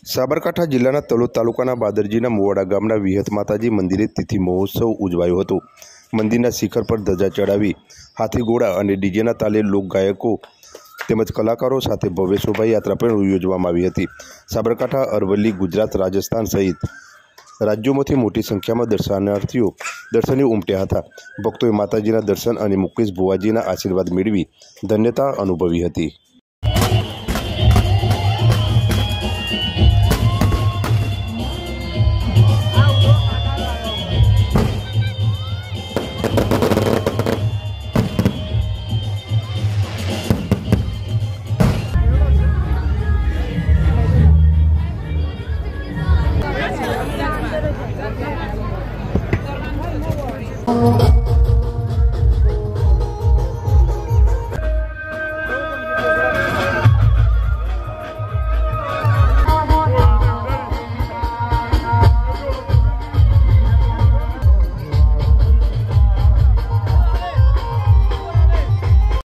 સાબરકાંઠા જિલ્લાના તલોદ તાલુકાના બાદરજીના મુવાડા ગામના વિહત માતાજી મંદિરે તિથિ મહોત્સવ ઉજવાયો હતો। મંદિરના શિખર પર ધજા ચડાવી હાથી ઘોડા અને ડીજેના તાલે લોકગાયકો તેમજ કલાકારો સાથે ભવ્ય શોભાયાત્રા પણ યોજવામાં આવી હતી। સાબરકાંઠા, અરવલ્લી, ગુજરાત, રાજસ્થાન સહિત રાજ્યોમાંથી મોટી સંખ્યામાં દર્શનાર્થીઓ દર્શને ઉમટ્યા હતા। ભક્તોએ માતાજીના દર્શન અને મુકેશ ભુવાજીના આશીર્વાદ મેળવી ધન્યતા અનુભવી હતી।